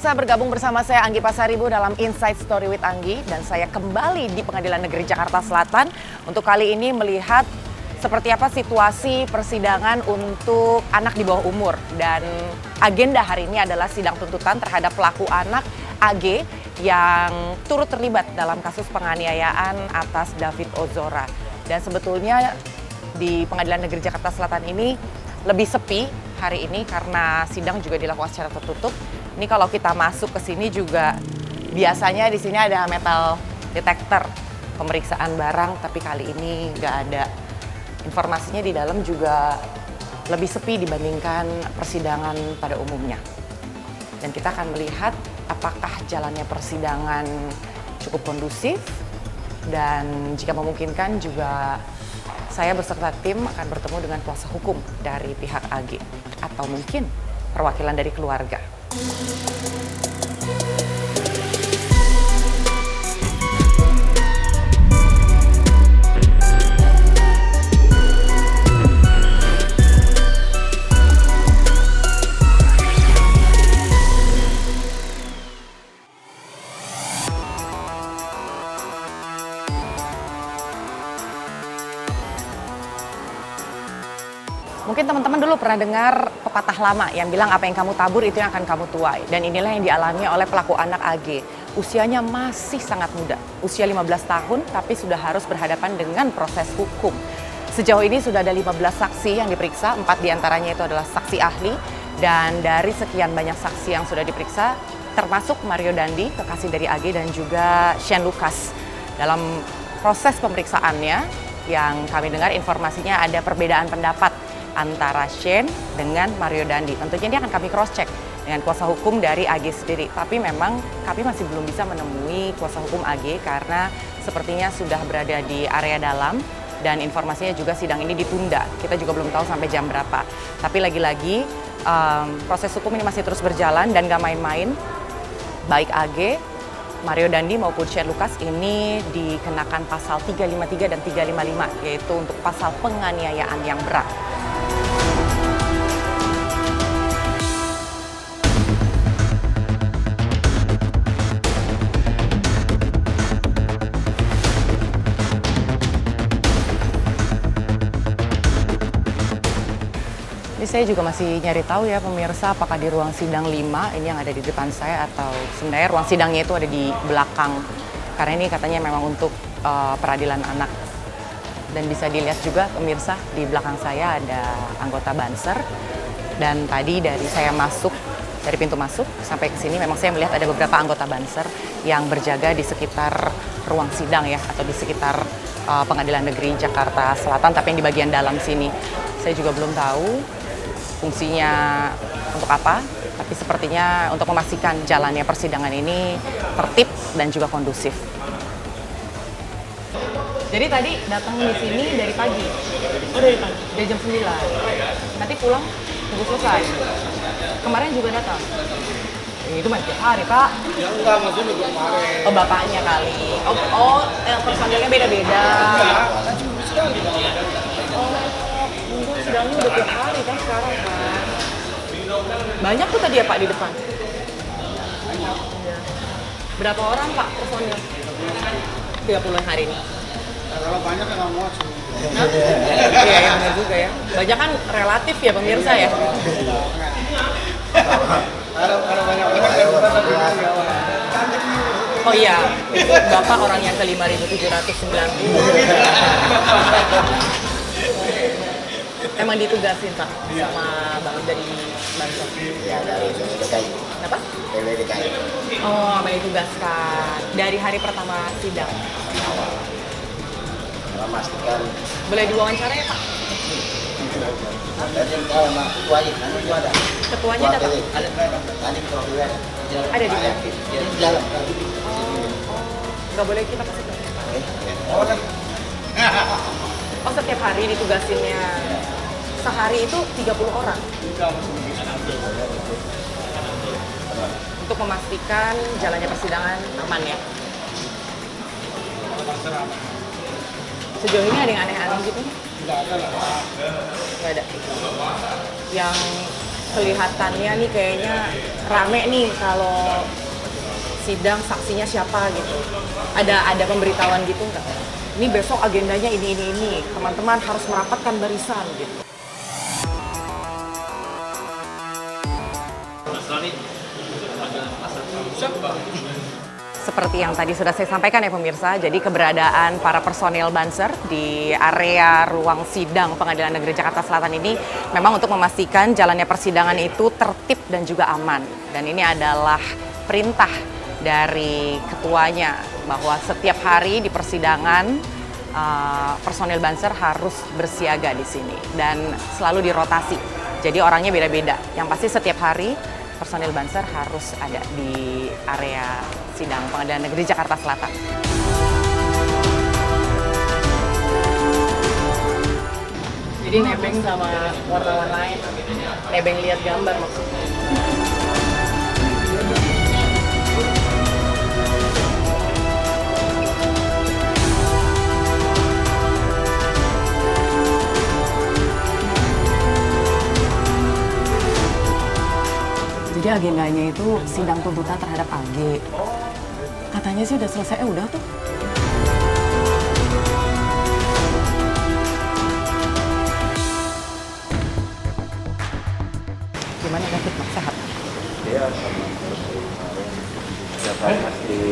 Pemirsa, bergabung bersama saya Anggi Pasaribu dalam Inside Story with Anggi, dan saya kembali di Pengadilan Negeri Jakarta Selatan untuk kali ini melihat seperti apa situasi persidangan untuk anak di bawah umur. Dan agenda hari ini adalah sidang tuntutan terhadap pelaku anak AG yang turut terlibat dalam kasus penganiayaan atas David Ozora. Dan sebetulnya di Pengadilan Negeri Jakarta Selatan ini lebih sepi hari ini karena sidang juga dilakukan secara tertutup. Ini kalau kita masuk ke sini juga biasanya di sini ada metal detector pemeriksaan barang, tapi kali ini nggak ada. Informasinya di dalam juga lebih sepi dibandingkan persidangan pada umumnya. Dan kita akan melihat apakah jalannya persidangan cukup kondusif, dan jika memungkinkan juga saya beserta tim akan bertemu dengan kuasa hukum dari pihak AG atau mungkin perwakilan dari keluarga. Mungkin teman-teman dulu pernah dengar pepatah lama yang bilang apa yang kamu tabur itu yang akan kamu tuai. Dan inilah yang dialami oleh pelaku anak AG. Usianya masih sangat muda, usia 15 tahun, tapi sudah harus berhadapan dengan proses hukum. Sejauh ini sudah ada 15 saksi yang diperiksa, 4 diantaranya itu adalah saksi ahli. Dan dari sekian banyak saksi yang sudah diperiksa, termasuk Mario Dandi, kekasih dari AG, dan juga Shane Lucas. Dalam proses pemeriksaannya, yang kami dengar informasinya ada perbedaan pendapat antara Shane dengan Mario Dandi. Tentunya ini akan kami cross check dengan kuasa hukum dari AG sendiri. Tapi memang kami masih belum bisa menemui kuasa hukum AG karena sepertinya sudah berada di area dalam, dan informasinya juga sidang ini ditunda. Kita juga belum tahu sampai jam berapa. Tapi lagi-lagi proses hukum ini masih terus berjalan dan gak main-main. Baik AG, Mario Dandi maupun Shane Lucas ini dikenakan pasal 353 dan 355, yaitu untuk pasal penganiayaan yang berat. Saya juga masih nyari tahu ya pemirsa, apakah di ruang sidang 5 ini yang ada di depan saya, atau sebenarnya ruang sidangnya itu ada di belakang. Karena ini katanya memang untuk peradilan anak. Dan bisa dilihat juga pemirsa, di belakang saya ada anggota Banser. Dan tadi dari saya masuk, dari pintu masuk sampai ke sini memang saya melihat ada beberapa anggota Banser yang berjaga di sekitar ruang sidang ya, atau di sekitar Pengadilan Negeri Jakarta Selatan, tapi yang di bagian dalam sini. Saya juga belum tahu fungsinya untuk apa, tapi sepertinya untuk memastikan jalannya persidangan ini tertib dan juga kondusif. Jadi tadi datang di sini dari pagi? Oh, dari pagi? Dari jam 9? Nanti pulang tunggu selesai? Kemarin juga datang? Itu masih tiap hari, Pak? Ya enggak, maksudnya minggu kemarin. Oh, bapaknya kali. Personilnya beda-beda. Sidangnya udah tiap hari kan sekarang kan. Banyak tuh tadi ya Pak di depan. Berapa orang Pak personil? 30 hari ini. Kalau banyak kan nggak muat sih. Iya ya, benar juga ya. Banyak kan relatif ya pemirsa ya. Kalau banyak Oh iya, itu Bapak orang yang ke 5.790. Emang ditugasin Pak sama Bang dari Banser? Ya, dari DKI. Kenapa? Dari DKI. Oh, emang ditugaskan. Dari hari pertama sidang? Awal. Memastikan. Boleh diwawancara ya Pak? Nanti kalau sama ketuanya, nanti itu ada. Ketuanya datang? Ada. Tadi ketua PWN. Ada di mana? Di dalam. Nggak boleh kita kasih tahu. Oh, setiap hari ditugasinnya. Sehari itu 30 orang. Untuk memastikan jalannya persidangan aman ya. Sejauh ini ada yang aneh-aneh gitu? Nggak ada lah. Nggak ada. Yang kelihatannya nih kayaknya rame nih kalau sidang saksinya siapa gitu. Ada pemberitahuan gitu nggak? Ini besok agendanya ini. Teman-teman harus merapatkan barisan gitu. Seperti yang tadi sudah saya sampaikan ya pemirsa, jadi keberadaan para personil Banser di area ruang sidang Pengadilan Negeri Jakarta Selatan ini memang untuk memastikan jalannya persidangan itu tertib dan juga aman. Dan ini adalah perintah dari ketuanya bahwa setiap hari di persidangan personil Banser harus bersiaga di sini dan selalu dirotasi. Jadi orangnya beda-beda. Yang pasti setiap hari personil Banser harus ada di area sidang Pengadilan Negeri Jakarta Selatan. Jadi nebeng sama wartawan lain, nebeng lihat gambar maksudnya. Jadi agendanya itu sidang tuntutan terhadap AG. Katanya sih udah selesai, udah tuh. Gimana David, Mak? Sehat? Iya, sama setiap hari masih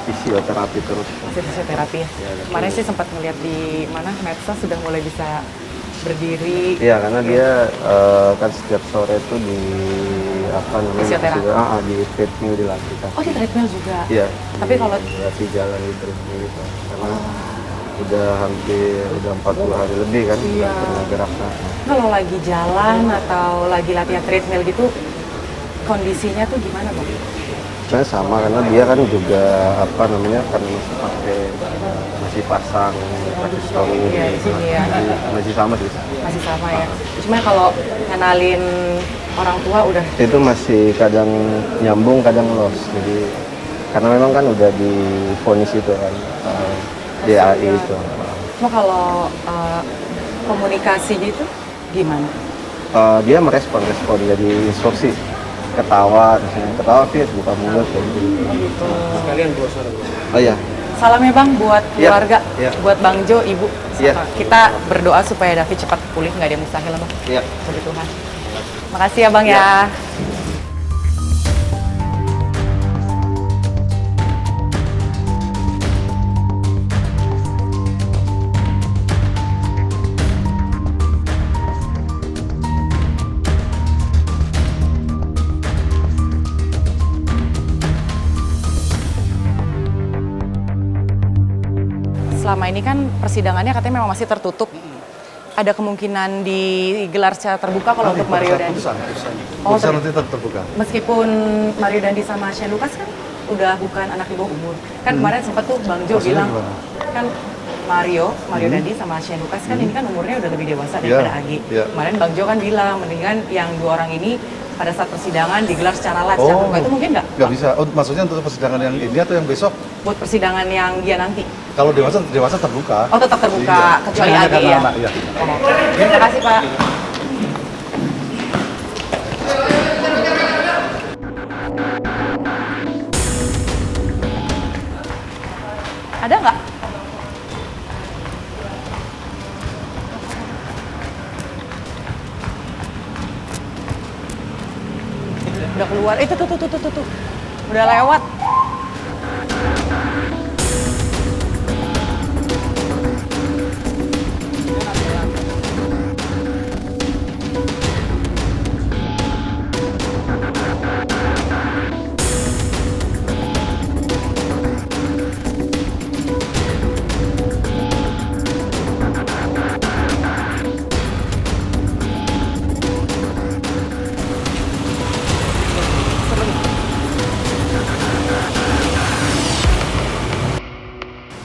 fisioterapi terus. Masih fisioterapi ya? Kemarin sih sempat ngeliat di mana medsos sudah mulai bisa berdiri. Iya, karena dia kan setiap sore itu di apa namanya? Fisioterapi? Di treadmill dilatihkan. Oh, di treadmill juga? Iya. Tapi kalau dilatih jalan di treadmill gitu. Karena udah hampir 40 hari lebih kan Iya. pernah geraknya. kalau lagi jalan atau lagi latihan treadmill gitu, kondisinya tuh gimana, Bang? Sebenarnya sama karena dia kan juga apa namanya kan masih pasang kaki stoni Iya, di sini ya. masih sama sih. Masih sama ya? Cuma kalau kenalin orang tua udah Itu masih kadang nyambung kadang los, jadi karena memang kan udah divonis itu kan DAI itu. cuma kalau komunikasi gitu gimana? Dia merespon jadi instruksi ketawa, misalnya ketawa Fit buka mulut kayak gitu. Sekalian brosur. Oh iya. Salam ya Bang buat Iya, keluarga, iya. buat Bang Jo, Ibu. Iya. Kita berdoa supaya David cepat pulih, nggak ada yang mustahil Bang. Iya. Puji Tuhan. Makasih ya Bang ya. Selama ini kan persidangannya katanya memang masih tertutup. Ada kemungkinan digelar secara terbuka kalau untuk Mario Dandi. Oh, Putusan nanti tetap terbuka. Meskipun Mario Dandi sama Shane Lucas kan udah bukan anak di bawah umur. Kan kemarin sempat tuh Bang Jo Maksudnya bilang gimana? kan Mario Dandi sama Shane Lucas kan ini kan umurnya udah lebih dewasa daripada Agi. iya. Kemarin Bang Jo kan bilang mendingan yang dua orang ini pada saat persidangan digelar secara live secara terbuka. Itu mungkin nggak? Nggak bisa. Oh, maksudnya untuk persidangan yang ini atau yang besok? Buat persidangan yang dia nanti. Kalau dewasa terbuka. Oh tetap terbuka, Iya. kecuali Hanya Agi karena ya? anak, iya. Oh. Terima kasih Pak. Ada nggak? Udah keluar, tuh. Udah lewat.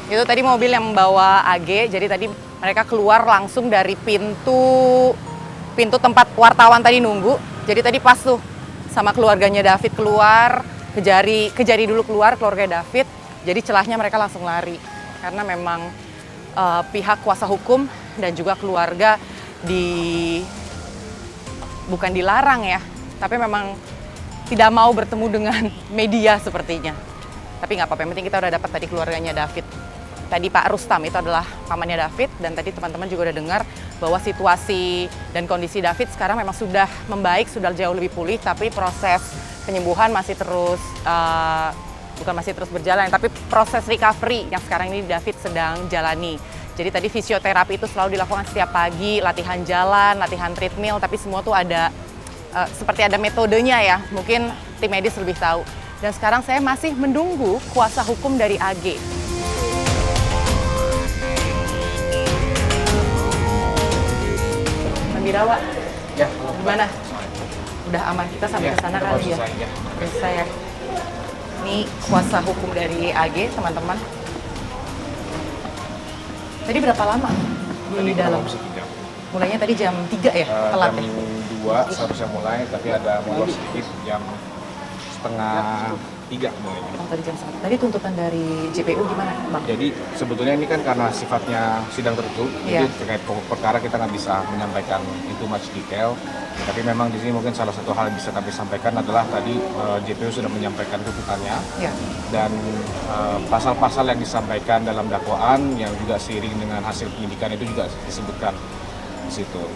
Itu tadi mobil yang membawa AG, jadi tadi mereka keluar langsung dari pintu tempat wartawan tadi nunggu. Jadi tadi pas tuh sama keluarganya David keluar, kejari dulu keluar keluarga David. Jadi celahnya mereka langsung lari karena memang pihak kuasa hukum dan juga keluarga bukan dilarang ya, tapi memang tidak mau bertemu dengan media sepertinya. Tapi nggak apa-apa, yang penting kita udah dapat tadi keluarganya David. Tadi Pak Rustam itu adalah pamannya David, dan tadi teman-teman juga udah dengar bahwa situasi dan kondisi David sekarang memang sudah membaik, sudah jauh lebih pulih, tapi proses penyembuhan masih terus, bukan masih terus berjalan, tapi proses recovery yang sekarang ini David sedang jalani. Jadi tadi fisioterapi itu selalu dilakukan setiap pagi, latihan jalan, latihan treadmill, tapi semua tuh ada seperti ada metodenya ya, mungkin tim medis lebih tahu. Dan sekarang saya masih menunggu kuasa hukum dari AG. Birawa, Ya, gimana? Udah aman, kita sampai ke sana kali ya? Ya. Selesai ya. Ini kuasa hukum dari AG, teman-teman. Tadi berapa lama di dalam? Mulainya tadi jam 3 ya, telat Jam ya? 2 seharusnya mulai, tapi ada molor sedikit jam setengah 3 mulainya. Oh, tadi jam 1. Tadi tuntutan dari JPU gimana, Bang? Jadi sebetulnya ini kan karena sifatnya sidang tertutup, Iya. jadi terkait pokok perkara kita nggak bisa menyampaikan itu much detail. Tapi memang di sini mungkin salah satu hal yang bisa kami sampaikan adalah tadi JPU sudah menyampaikan tuntutannya, Ya. dan pasal-pasal yang disampaikan dalam dakwaan yang juga seiring dengan hasil penyidikan itu juga disebutkan di situ.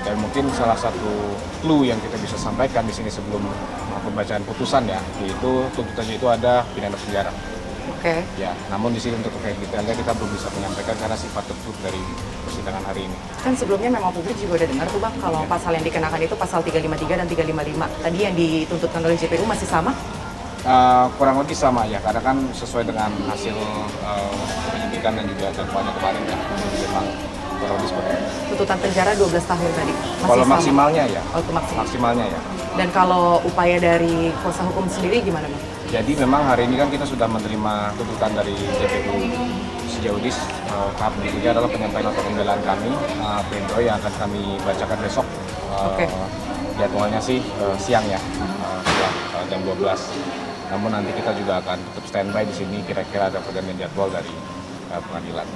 Dan mungkin salah satu clue yang kita bisa sampaikan di sini sebelum pembacaan putusan ya, yaitu tuntutannya itu ada pidana penjara. Oke. Ya, namun di sini untuk terkait detailnya kita belum bisa menyampaikan karena sifat tertutup dari persidangan hari ini. Kan sebelumnya memang publik juga udah dengar tuh, Bang, kalau pasal yang dikenakan itu pasal 353 dan 355. Tadi yang dituntutkan oleh JPU masih sama? Kurang lebih sama ya, karena kan sesuai dengan hasil penyidikan dan juga dakwaannya kemarin ya, memang kurang lebih seperti itu. Tuntutan penjara 12 tahun tadi. Masih Kalau sama? maksimalnya ya, Oh, itu maksimal. maksimalnya ya. Dan kalau upaya dari kuasa hukum sendiri gimana, Bang? Jadi memang hari ini kan kita sudah menerima tuntutan dari JPU sejauh ini. Tahap berikutnya adalah penyampaian nota pembelaan kami, pledoi yang akan kami bacakan besok. Oke. Jadwalnya sih siang ya, setelah jam 12. Namun nanti kita juga akan tetap standby di sini kira-kira ada pergantian jadwal dari pengadilan.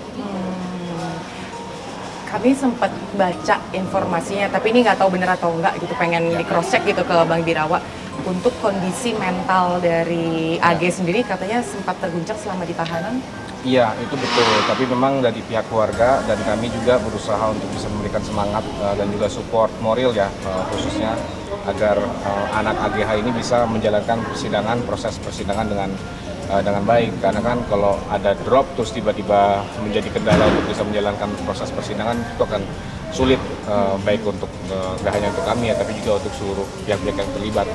Kami sempat baca informasinya, tapi ini nggak tahu benar atau enggak gitu, pengen di cross check gitu ke Bang Birawa. Untuk kondisi mental dari AG sendiri katanya sempat terguncang selama di tahanan. Iya, itu betul. Tapi memang dari pihak keluarga dan kami juga berusaha untuk bisa memberikan semangat dan juga support moral ya, khususnya agar anak AGH ini bisa menjalankan proses persidangan dengan baik. Karena kan kalau ada drop terus tiba-tiba menjadi kendala untuk bisa menjalankan proses persidangan, itu akan sulit, baik untuk nggak hanya untuk kami ya, tapi juga untuk seluruh pihak-pihak yang terlibat.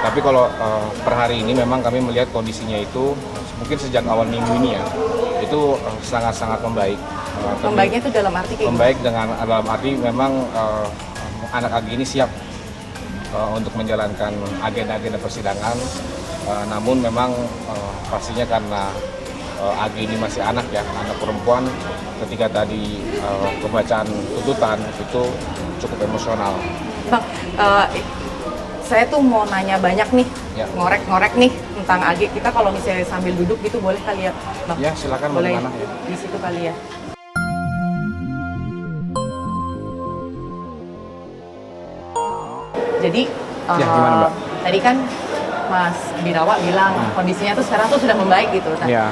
Tapi kalau per hari ini memang kami melihat kondisinya itu mungkin sejak awal minggu ini ya, itu sangat-sangat membaik. Membaiknya itu dalam arti kayak Membaik dalam arti memang anak AG ini siap untuk menjalankan agenda-agenda persidangan. Namun memang pastinya karena AG ini masih anak ya, anak perempuan, ketika tadi pembacaan tuntutan itu cukup emosional. Bang, saya tuh mau nanya banyak nih, Ya. ngorek-ngorek nih tentang AG. Kita kalau misalnya sambil duduk gitu boleh kali ya, Bang? Ya, silakan mau Boleh di mana ya. di situ kali ya. Jadi, Ya, gimana, Mbak? tadi kan Mas Birawa bilang kondisinya tuh sekarang tuh sudah membaik gitu. Nah, Ya.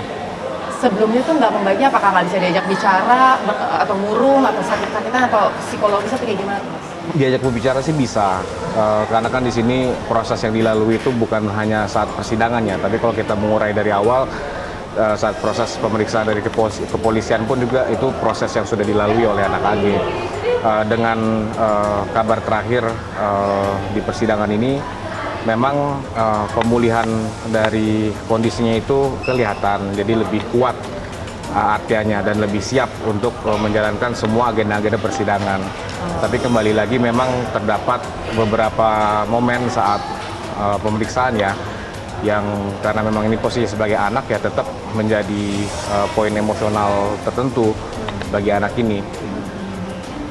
sebelumnya tuh nggak membaiknya, apakah nggak bisa diajak bicara, atau murung, atau sakit-sakitan, atau psikologis atau kayak gimana tuh, Mas? Diajak berbicara sih bisa, karena kan di sini proses yang dilalui itu bukan hanya saat persidangannya, tapi kalau kita mengurai dari awal, saat proses pemeriksaan dari kepolisian pun juga itu proses yang sudah dilalui oleh anak AG. Dengan kabar terakhir di persidangan ini, memang pemulihan dari kondisinya itu kelihatan, jadi lebih kuat artianya dan lebih siap untuk menjalankan semua agenda-agenda persidangan. Tapi kembali lagi memang terdapat beberapa momen saat pemeriksaan ya, yang karena memang ini posisi sebagai anak ya tetap menjadi poin emosional tertentu bagi anak ini.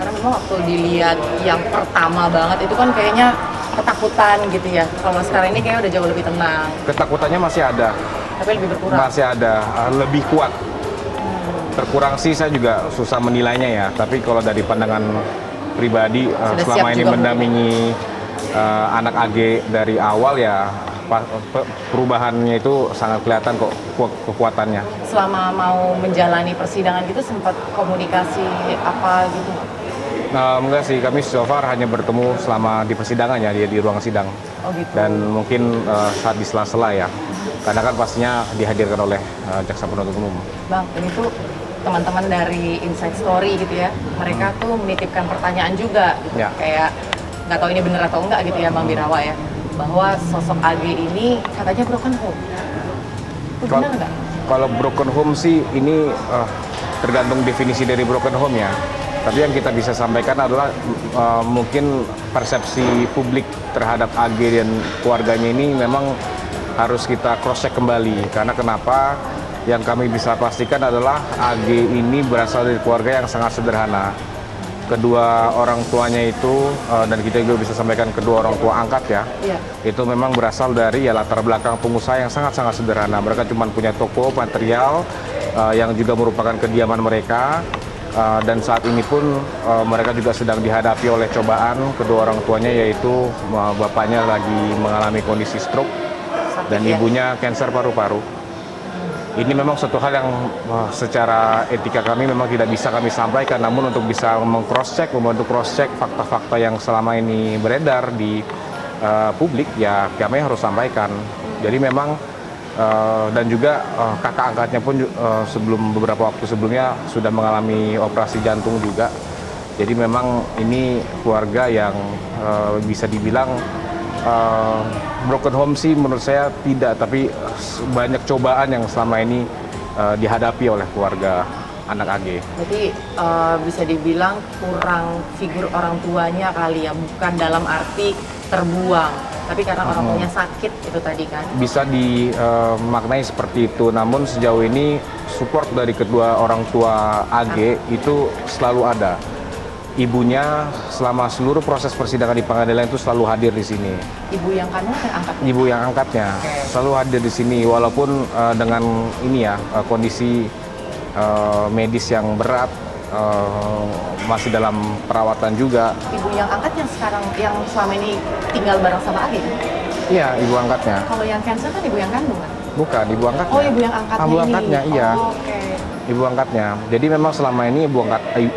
Karena memang waktu dilihat yang pertama banget itu kan kayaknya ketakutan gitu ya. Kalau sekarang ini kayaknya udah jauh lebih tenang, Ketakutannya masih ada, tapi lebih berkurang. masih ada, lebih kuat. Terkurang sih saya juga susah menilainya ya, tapi kalau dari pandangan pribadi Sudah selama siap ini juga mendampingi anak AG dari awal ya perubahannya itu sangat kelihatan kok kekuatannya. Selama mau menjalani persidangan gitu sempat komunikasi apa gitu nggak? Enggak sih, kami so far hanya bertemu selama di persidangan ya, dia di ruang sidang. Oh gitu. Dan mungkin saat di sela-sela ya, karena kan pastinya dihadirkan oleh jaksa penuntut umum. Bang, ini tuh teman-teman dari Inside Story gitu ya, mereka tuh menitipkan pertanyaan juga gitu. Ya. Kayak nggak tahu ini bener atau enggak gitu ya Bang Birawa ya, bahwa sosok AG ini katanya broken home. Itu benar nggak? Kalau broken home sih ini tergantung definisi dari broken home ya. Tapi yang kita bisa sampaikan adalah mungkin persepsi publik terhadap AG dan keluarganya ini memang harus kita cross check kembali. Karena kenapa? Yang kami bisa pastikan adalah AG ini berasal dari keluarga yang sangat sederhana. Kedua orang tuanya itu, dan kita juga bisa sampaikan kedua orang tua angkat ya, itu memang berasal dari ya latar belakang pengusaha yang sangat-sangat sederhana. Mereka cuma punya toko material yang juga merupakan kediaman mereka. Dan saat ini pun mereka juga sedang dihadapi oleh cobaan kedua orang tuanya, yaitu bapaknya lagi mengalami kondisi stroke dan ibunya kanker paru-paru. Ini memang suatu hal yang secara etika kami memang tidak bisa kami sampaikan, namun untuk bisa membantu cross check fakta-fakta yang selama ini beredar di publik ya kami harus sampaikan. Jadi memang dan juga kakak angkatnya pun sebelum beberapa waktu sebelumnya sudah mengalami operasi jantung juga. Jadi memang ini keluarga yang bisa dibilang broken home sih menurut saya tidak, tapi banyak cobaan yang selama ini dihadapi oleh keluarga anak AG. Jadi bisa dibilang kurang figur orang tuanya kali ya, bukan dalam arti terbuang, tapi karena orang tuanya sakit itu tadi kan? Bisa dimaknai seperti itu, namun sejauh ini support dari kedua orang tua AG itu selalu ada. Ibunya selama seluruh proses persidangan di pengadilan itu selalu hadir di sini. Ibu yang kandung atau angkatnya? Ibu yang angkatnya selalu hadir di sini, walaupun dengan ini ya kondisi medis yang berat, masih dalam perawatan juga. Ibu yang angkat yang sekarang yang selama ini tinggal bareng sama AG kan? Iya, ibu angkatnya. Kalau yang cancer kan ibu yang kandung kan? Bukan, ibu angkatnya. Oh, ibu yang angkatnya ibu angkatnya, ini. iya. Oh, oke. Ibu angkatnya. Jadi memang selama ini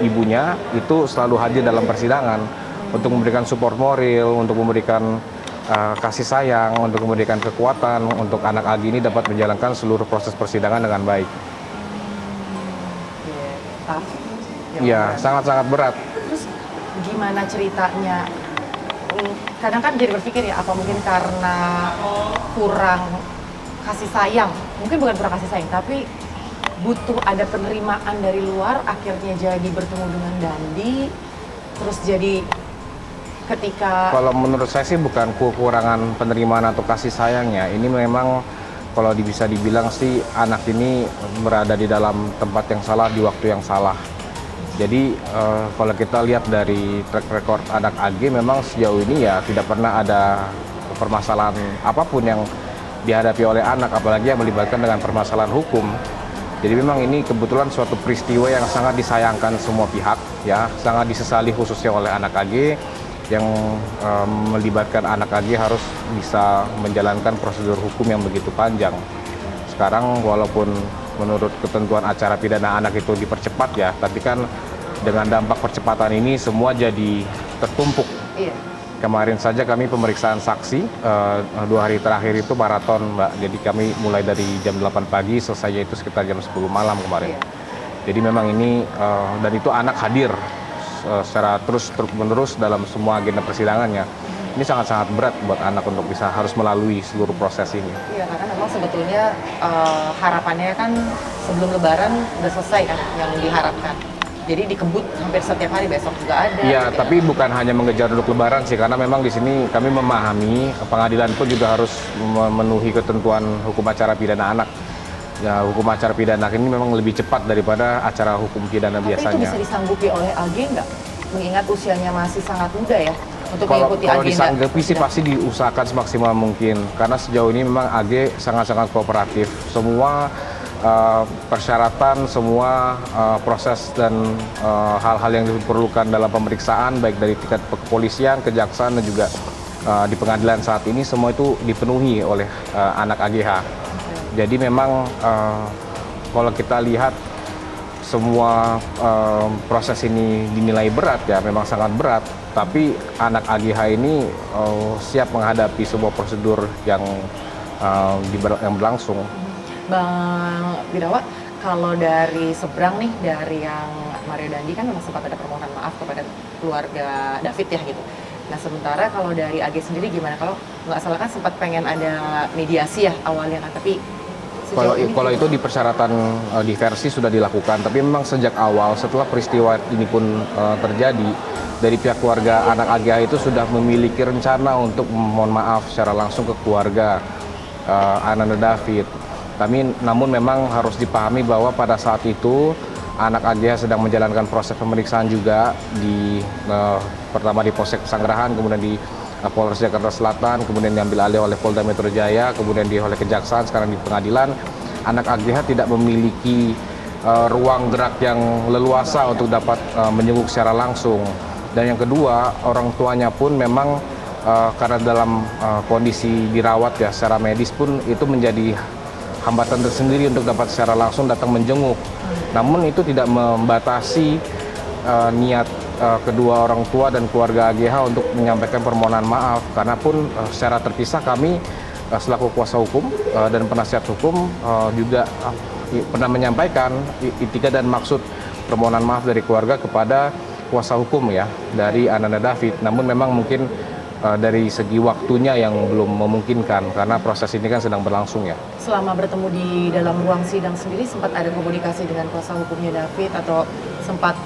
ibunya itu selalu hadir dalam persidangan untuk memberikan support moral, untuk memberikan kasih sayang, untuk memberikan kekuatan untuk anak AG ini dapat menjalankan seluruh proses persidangan dengan baik. Iya, sangat-sangat berat. Terus gimana ceritanya? Kadang kan jadi berpikir ya, apa mungkin karena kurang kasih sayang? Mungkin bukan kurang kasih sayang, tapi butuh ada penerimaan dari luar, akhirnya jadi bertemu dengan Dandi, terus jadi ketika... Kalau menurut saya sih bukan kekurangan penerimaan atau kasih sayangnya, ini memang kalau bisa dibilang sih anak ini berada di dalam tempat yang salah di waktu yang salah. Jadi kalau kita lihat dari track record anak AG memang sejauh ini ya tidak pernah ada permasalahan apapun yang dihadapi oleh anak, apalagi yang melibatkan dengan permasalahan hukum. Jadi memang ini kebetulan suatu peristiwa yang sangat disayangkan semua pihak, ya, sangat disesali khususnya oleh anak AG yang melibatkan anak AG harus bisa menjalankan prosedur hukum yang begitu panjang. Sekarang walaupun menurut ketentuan acara pidana anak itu dipercepat ya, tapi kan dengan dampak percepatan ini semua jadi tertumpuk. Iya. Kemarin saja kami pemeriksaan saksi, 2 hari terakhir itu maraton, Mbak. Jadi kami mulai dari jam 8 pagi, selesai itu sekitar jam 10 malam kemarin. Jadi memang ini, dan itu anak hadir secara terus-menerus dalam semua agenda persidangannya. Ini sangat-sangat berat buat anak untuk bisa harus melalui seluruh proses ini. Iya, karena memang sebetulnya harapannya kan sebelum Lebaran udah selesai kan yang diharapkan. Jadi dikebut hampir setiap hari, besok juga ada. Iya, gitu tapi bukan hanya mengejar untuk Lebaran sih, karena memang di sini kami memahami pengadilan pun juga harus memenuhi ketentuan hukum acara pidana anak. Ya, hukum acara pidana ini memang lebih cepat daripada acara hukum pidana biasanya. Tapi itu bisa disanggupi oleh AG nggak? Mengingat usianya masih sangat muda ya untuk mengikuti kalau agenda. disanggupi sih pasti diusahakan semaksimal mungkin, karena sejauh ini memang AG sangat-sangat kooperatif. Semua persyaratan, semua proses dan hal-hal yang diperlukan dalam pemeriksaan baik dari tingkat kepolisian, kejaksaan dan juga di pengadilan saat ini semua itu dipenuhi oleh anak AGH. Jadi memang kalau kita lihat semua proses ini dinilai berat ya, memang sangat berat. Tapi anak AGH ini siap menghadapi sebuah prosedur yang berlangsung. Bang Birawa, kalau dari seberang nih, dari yang Mario Dandi kan memang sempat ada permohonan maaf kepada keluarga David ya gitu. Nah sementara kalau dari AG sendiri gimana? Kalau nggak salah kan sempat pengen ada mediasi ya awalnya kan, tapi kalau itu di persyaratan diversi sudah dilakukan, tapi memang sejak awal setelah peristiwa ini pun terjadi, dari pihak keluarga anak AGH itu sudah memiliki rencana untuk memohon maaf secara langsung ke keluarga Ananda David. Namun memang harus dipahami bahwa pada saat itu anak AGH sedang menjalankan proses pemeriksaan juga pertama di Polsek Pesanggerahan, kemudian di Polres Jakarta Selatan, kemudian diambil alih oleh Polda Metro Jaya, kemudian oleh Kejaksaan, sekarang di pengadilan. Anak AGH tidak memiliki ruang gerak yang leluasa untuk dapat menjenguk secara langsung. Dan yang kedua, orang tuanya pun memang karena dalam kondisi dirawat ya secara medis pun itu menjadi hambatan tersendiri untuk dapat secara langsung datang menjenguk. Namun itu tidak membatasi niat kedua orang tua dan keluarga AGH untuk menyampaikan permohonan maaf, karena pun secara terpisah kami selaku kuasa hukum dan penasihat hukum juga pernah menyampaikan etika dan maksud permohonan maaf dari keluarga kepada kuasa hukum ya dari Ananda David. Namun memang mungkin dari segi waktunya yang belum memungkinkan karena proses ini kan sedang berlangsung ya. selama bertemu di dalam ruang sidang sendiri sempat ada komunikasi dengan kuasa hukumnya David atau sempat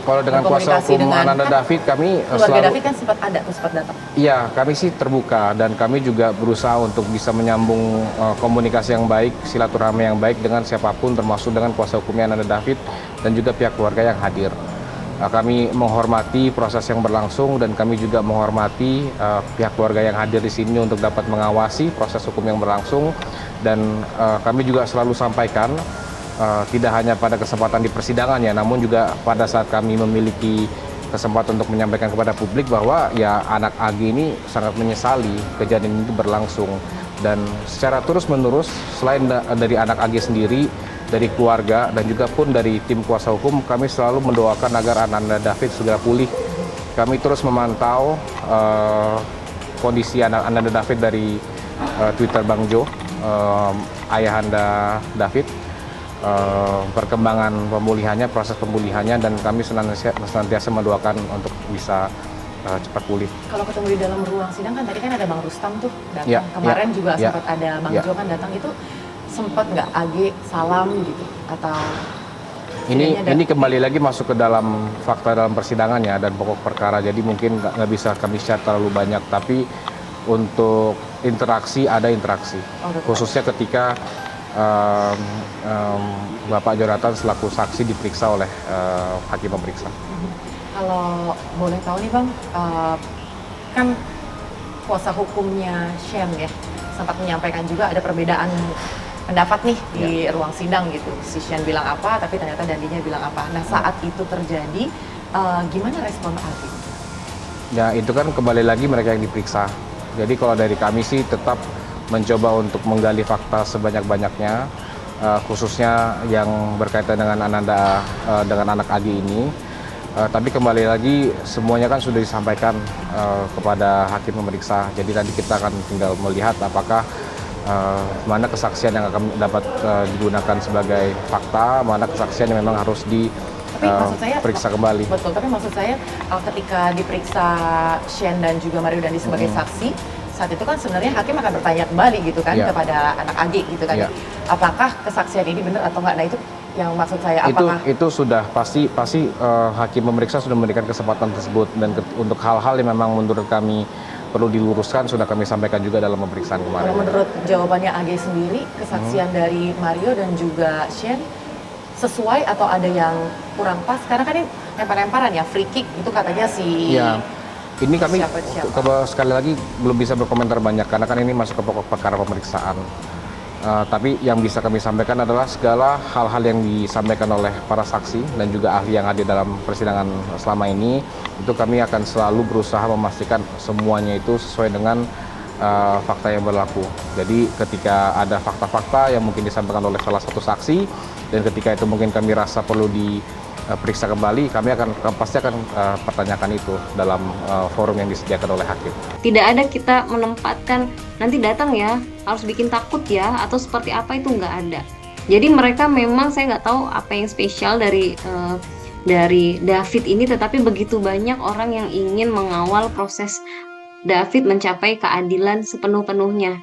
Kalau dengan kuasa hukum Ananda David kami keluarga David kan sempat datang. Iya, kami sih terbuka dan kami juga berusaha untuk bisa menyambung komunikasi yang baik, silaturahmi yang baik dengan siapapun termasuk dengan kuasa hukumnya Ananda David dan juga pihak keluarga yang hadir. Kami menghormati proses yang berlangsung dan kami juga menghormati pihak keluarga yang hadir di sini untuk dapat mengawasi proses hukum yang berlangsung dan kami juga selalu sampaikan tidak hanya pada kesempatan di persidangan ya, namun juga pada saat kami memiliki kesempatan untuk menyampaikan kepada publik bahwa ya anak AG ini sangat menyesali kejadian itu berlangsung dan secara terus-menerus selain dari anak AG sendiri, dari keluarga dan juga pun dari tim kuasa hukum kami selalu mendoakan agar Ananda David segera pulih. Kami terus memantau kondisi Ananda David dari Twitter Bang Jo, ayahanda David, perkembangan pemulihannya, proses pemulihannya dan kami senantiasa mendoakan untuk bisa cepat pulih. Kalau ketemu di dalam ruang sidang kan tadi kan ada Bang Rustam tuh datang. Ya, Kemarin juga ya, sempat ada Bang ya. Jo kan datang, itu sempat nggak AG salam gitu atau ini kembali lagi masuk ke dalam fakta dalam persidangannya dan pokok perkara, jadi mungkin nggak bisa kami share terlalu banyak, tapi untuk interaksi ada interaksi, khususnya ketika Bapak Jonathan selaku saksi diperiksa oleh hakim pemeriksa. Kalau boleh tahu nih Bang, kan kuasa hukumnya Shane ya sempat menyampaikan juga ada perbedaan pendapat nih di ruang sidang gitu. Si Shane bilang apa, tapi ternyata Dandinya bilang apa. Nah saat itu terjadi, gimana respon hakim? Ya itu kan kembali lagi mereka yang diperiksa. Jadi kalau dari kami sih tetap mencoba untuk menggali fakta sebanyak-banyaknya, khususnya yang berkaitan dengan Ananda, dengan anak AG ini. Tapi kembali lagi semuanya kan sudah disampaikan kepada hakim pemeriksa. Jadi nanti kita akan tinggal melihat apakah mana kesaksian yang akan dapat digunakan sebagai fakta, mana kesaksian yang memang harus diperiksa kembali. Betul, tapi maksud saya ketika diperiksa Shane dan juga Mario Dandi sebagai saksi, saat itu kan sebenarnya hakim akan bertanya kembali gitu kan kepada anak AG gitu kan. Apakah kesaksian ini benar atau enggak? Nah itu yang maksud saya, apakah itu sudah pasti hakim pemeriksa sudah memberikan kesempatan tersebut dan untuk hal-hal yang memang menurut kami perlu diluruskan sudah kami sampaikan juga dalam pemeriksaan kemarin. Kalau menurut jawabannya AG sendiri, kesaksian dari Mario dan juga Shane sesuai atau ada yang kurang pas? Karena kan ini lempar-lemparan ya, free kick itu katanya si ini kami siapa? sekali lagi belum bisa berkomentar banyak karena kan ini masuk ke pokok perkara pemeriksaan. Tapi yang bisa kami sampaikan adalah segala hal-hal yang disampaikan oleh para saksi dan juga ahli yang hadir dalam persidangan selama ini, itu kami akan selalu berusaha memastikan semuanya itu sesuai dengan fakta yang berlaku. Jadi ketika ada fakta-fakta yang mungkin disampaikan oleh salah satu saksi dan ketika itu mungkin kami rasa perlu diperiksa kembali, kami pasti akan pertanyakan itu dalam forum yang disediakan oleh hakim. Tidak ada kita menempatkan nanti datang ya harus bikin takut ya atau seperti apa, itu nggak ada. Jadi mereka memang, saya nggak tahu apa yang spesial dari David ini, tetapi begitu banyak orang yang ingin mengawal proses David mencapai keadilan sepenuh-penuhnya.